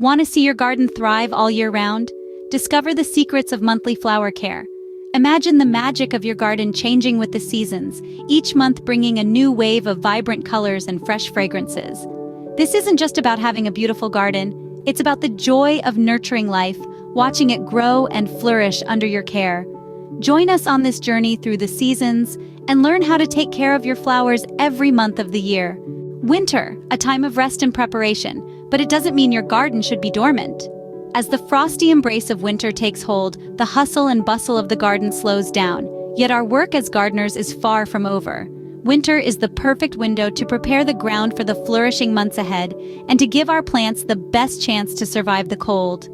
Want to see your garden thrive all year round? Discover the secrets of monthly flower care. Imagine the magic of your garden changing with the seasons, each month bringing a new wave of vibrant colors and fresh fragrances. This isn't just about having a beautiful garden, it's about the joy of nurturing life, watching it grow and flourish under your care. Join us on this journey through the seasons and learn how to take care of your flowers every month of the year. Winter, a time of rest and preparation, but it doesn't mean your garden should be dormant. As the frosty embrace of winter takes hold, the hustle and bustle of the garden slows down, yet our work as gardeners is far from over. Winter is the perfect window to prepare the ground for the flourishing months ahead and to give our plants the best chance to survive the cold.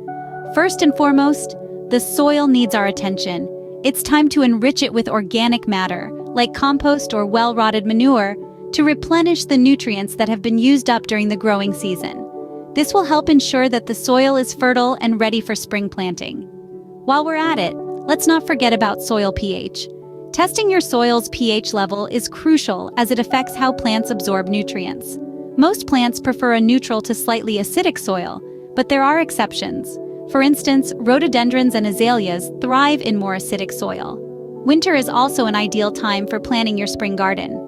First and foremost, the soil needs our attention. It's time to enrich it with organic matter, like compost or well-rotted manure, to replenish the nutrients that have been used up during the growing season. This will help ensure that the soil is fertile and ready for spring planting. While we're at it, let's not forget about soil pH. Testing your soil's pH level is crucial as it affects how plants absorb nutrients. Most plants prefer a neutral to slightly acidic soil, but there are exceptions. For instance, rhododendrons and azaleas thrive in more acidic soil. Winter is also an ideal time for planting your spring garden.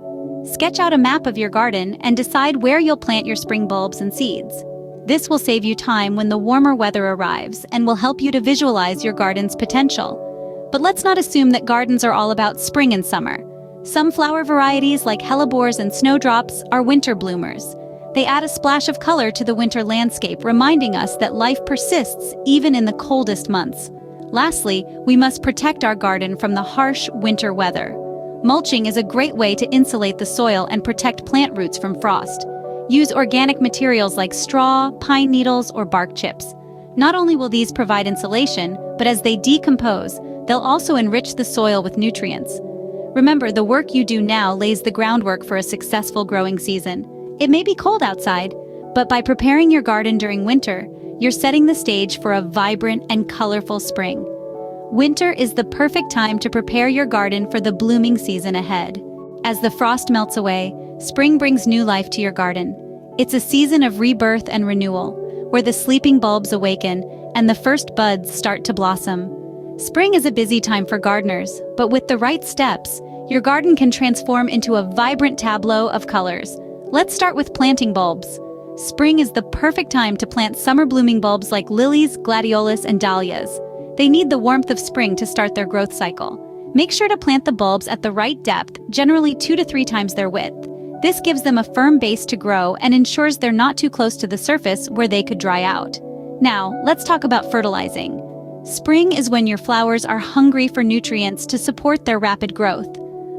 Sketch out a map of your garden and decide where you'll plant your spring bulbs and seeds. This will save you time when the warmer weather arrives and will help you to visualize your garden's potential. But let's not assume that gardens are all about spring and summer. Some flower varieties like hellebores and snowdrops are winter bloomers. They add a splash of color to the winter landscape, reminding us that life persists even in the coldest months. Lastly, we must protect our garden from the harsh winter weather. Mulching is a great way to insulate the soil and protect plant roots from frost. Use organic materials like straw, pine needles, or bark chips. Not only will these provide insulation, but as they decompose, they'll also enrich the soil with nutrients. Remember, the work you do now lays the groundwork for a successful growing season. It may be cold outside, but by preparing your garden during winter, you're setting the stage for a vibrant and colorful spring. Winter is the perfect time to prepare your garden for the blooming season ahead. As the frost melts away, spring brings new life to your garden. It's a season of rebirth and renewal, where the sleeping bulbs awaken and the first buds start to blossom. Spring is a busy time for gardeners, but with the right steps, your garden can transform into a vibrant tableau of colors. Let's start with planting bulbs. Spring is the perfect time to plant summer blooming bulbs like lilies, gladiolus, and dahlias. They need the warmth of spring to start their growth cycle. Make sure to plant the bulbs at the right depth, generally 2 to 3 times their width. This gives them a firm base to grow and ensures they're not too close to the surface where they could dry out. Now, let's talk about fertilizing. Spring is when your flowers are hungry for nutrients to support their rapid growth.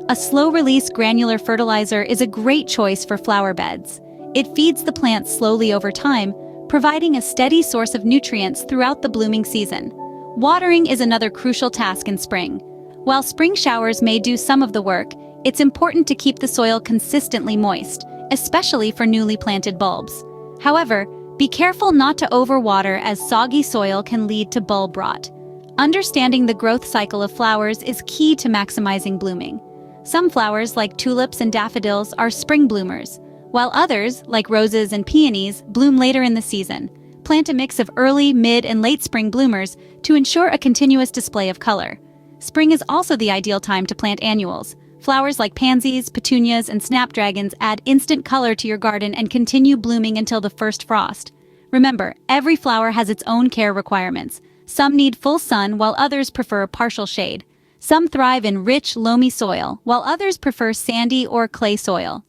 A slow-release granular fertilizer is a great choice for flower beds. It feeds the plants slowly over time, providing a steady source of nutrients throughout the blooming season. Watering is another crucial task in spring. While spring showers may do some of the work, it's important to keep the soil consistently moist, especially for newly planted bulbs. However, be careful not to overwater as soggy soil can lead to bulb rot. Understanding the growth cycle of flowers is key to maximizing blooming. Some flowers, like tulips and daffodils, are spring bloomers, while others, like roses and peonies, bloom later in the season. Plant a mix of early, mid, and late spring bloomers to ensure a continuous display of color. Spring is also the ideal time to plant annuals. Flowers like pansies, petunias, and snapdragons add instant color to your garden and continue blooming until the first frost. Remember, every flower has its own care requirements. Some need full sun, while others prefer partial shade. Some thrive in rich, loamy soil, while others prefer sandy or clay soil.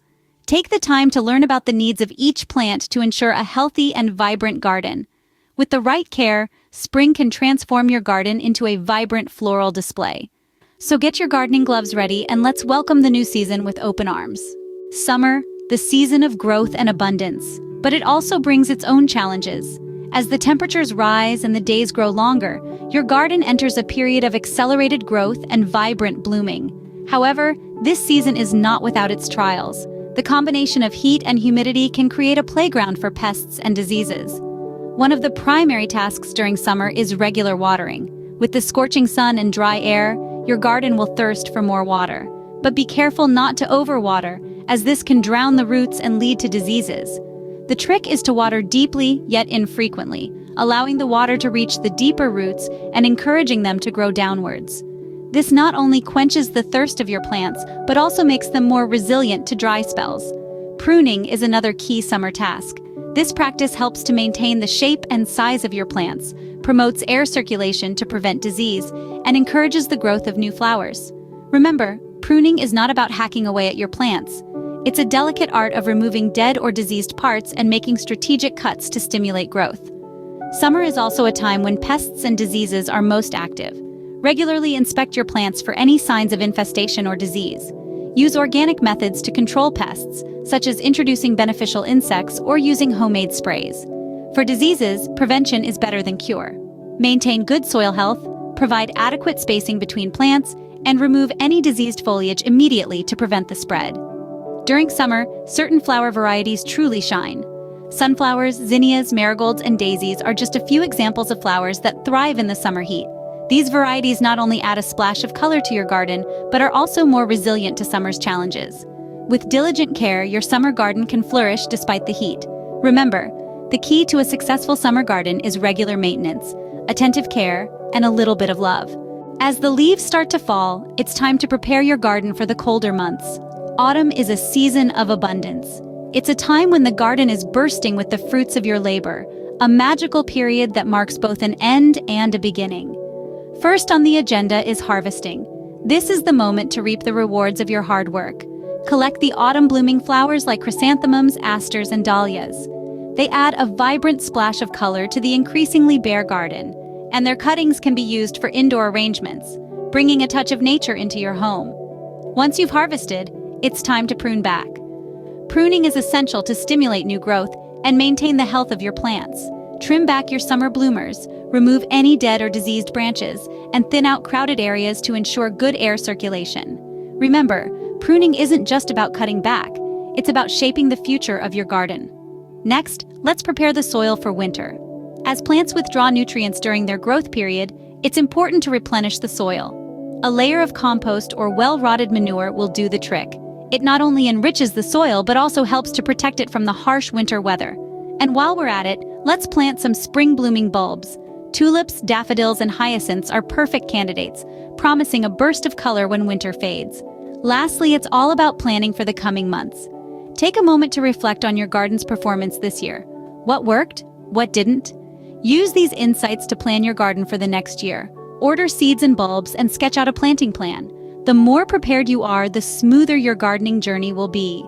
Take the time to learn about the needs of each plant to ensure a healthy and vibrant garden. With the right care, spring can transform your garden into a vibrant floral display. So get your gardening gloves ready and let's welcome the new season with open arms. Summer, the season of growth and abundance, but it also brings its own challenges. As the temperatures rise and the days grow longer, your garden enters a period of accelerated growth and vibrant blooming. However, this season is not without its trials. The combination of heat and humidity can create a playground for pests and diseases. One of the primary tasks during summer is regular watering. With the scorching sun and dry air, your garden will thirst for more water. But be careful not to overwater, as this can drown the roots and lead to diseases. The trick is to water deeply yet infrequently, allowing the water to reach the deeper roots and encouraging them to grow downwards. This not only quenches the thirst of your plants, but also makes them more resilient to dry spells. Pruning is another key summer task. This practice helps to maintain the shape and size of your plants, promotes air circulation to prevent disease, and encourages the growth of new flowers. Remember, pruning is not about hacking away at your plants. It's a delicate art of removing dead or diseased parts and making strategic cuts to stimulate growth. Summer is also a time when pests and diseases are most active. Regularly inspect your plants for any signs of infestation or disease. Use organic methods to control pests, such as introducing beneficial insects or using homemade sprays. For diseases, prevention is better than cure. Maintain good soil health, provide adequate spacing between plants, and remove any diseased foliage immediately to prevent the spread. During summer, certain flower varieties truly shine. Sunflowers, zinnias, marigolds, and daisies are just a few examples of flowers that thrive in the summer heat. These varieties not only add a splash of color to your garden, but are also more resilient to summer's challenges. With diligent care, your summer garden can flourish despite the heat. Remember, the key to a successful summer garden is regular maintenance, attentive care, and a little bit of love. As the leaves start to fall, it's time to prepare your garden for the colder months. Autumn is a season of abundance. It's a time when the garden is bursting with the fruits of your labor, a magical period that marks both an end and a beginning. First on the agenda is harvesting. This is the moment to reap the rewards of your hard work. Collect the autumn-blooming flowers like chrysanthemums, asters, and dahlias. They add a vibrant splash of color to the increasingly bare garden, and their cuttings can be used for indoor arrangements, bringing a touch of nature into your home. Once you've harvested, it's time to prune back. Pruning is essential to stimulate new growth and maintain the health of your plants. Trim back your summer bloomers, remove any dead or diseased branches, and thin out crowded areas to ensure good air circulation. Remember, pruning isn't just about cutting back, it's about shaping the future of your garden. Next, let's prepare the soil for winter. As plants withdraw nutrients during their growth period, it's important to replenish the soil. A layer of compost or well-rotted manure will do the trick. It not only enriches the soil, but also helps to protect it from the harsh winter weather. And while we're at it, let's plant some spring-blooming bulbs. Tulips, daffodils, and hyacinths are perfect candidates, promising a burst of color when winter fades. Lastly, it's all about planning for the coming months. Take a moment to reflect on your garden's performance this year. What worked? What didn't? Use these insights to plan your garden for the next year. Order seeds and bulbs and sketch out a planting plan. The more prepared you are, the smoother your gardening journey will be.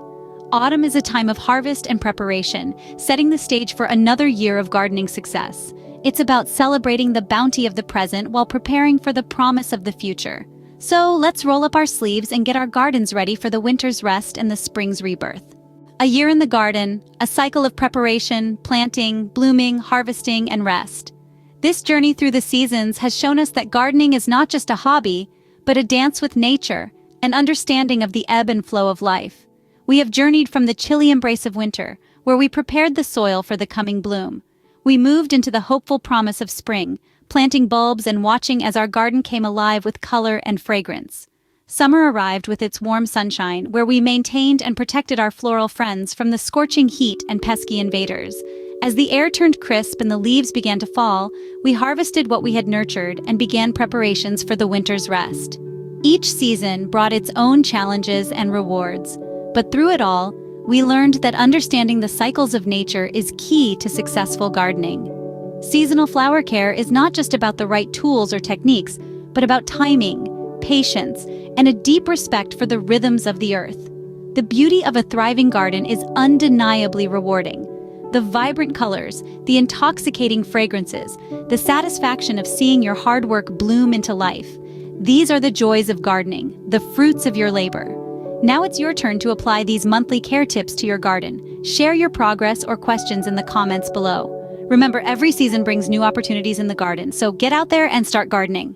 Autumn is a time of harvest and preparation, setting the stage for another year of gardening success. It's about celebrating the bounty of the present while preparing for the promise of the future. So let's roll up our sleeves and get our gardens ready for the winter's rest and the spring's rebirth. A year in the garden, a cycle of preparation, planting, blooming, harvesting, and rest. This journey through the seasons has shown us that gardening is not just a hobby, but a dance with nature, an understanding of the ebb and flow of life. We have journeyed from the chilly embrace of winter, where we prepared the soil for the coming bloom. We moved into the hopeful promise of spring, planting bulbs and watching as our garden came alive with color and fragrance. Summer arrived with its warm sunshine, where we maintained and protected our floral friends from the scorching heat and pesky invaders. As the air turned crisp and the leaves began to fall, we harvested what we had nurtured and began preparations for the winter's rest. Each season brought its own challenges and rewards, but through it all, we learned that understanding the cycles of nature is key to successful gardening. Seasonal flower care is not just about the right tools or techniques, but about timing, patience, and a deep respect for the rhythms of the earth. The beauty of a thriving garden is undeniably rewarding. The vibrant colors, the intoxicating fragrances, the satisfaction of seeing your hard work bloom into life. These are the joys of gardening, the fruits of your labor. Now it's your turn to apply these monthly care tips to your garden. Share your progress or questions in the comments below. Remember, every season brings new opportunities in the garden, so get out there and start gardening.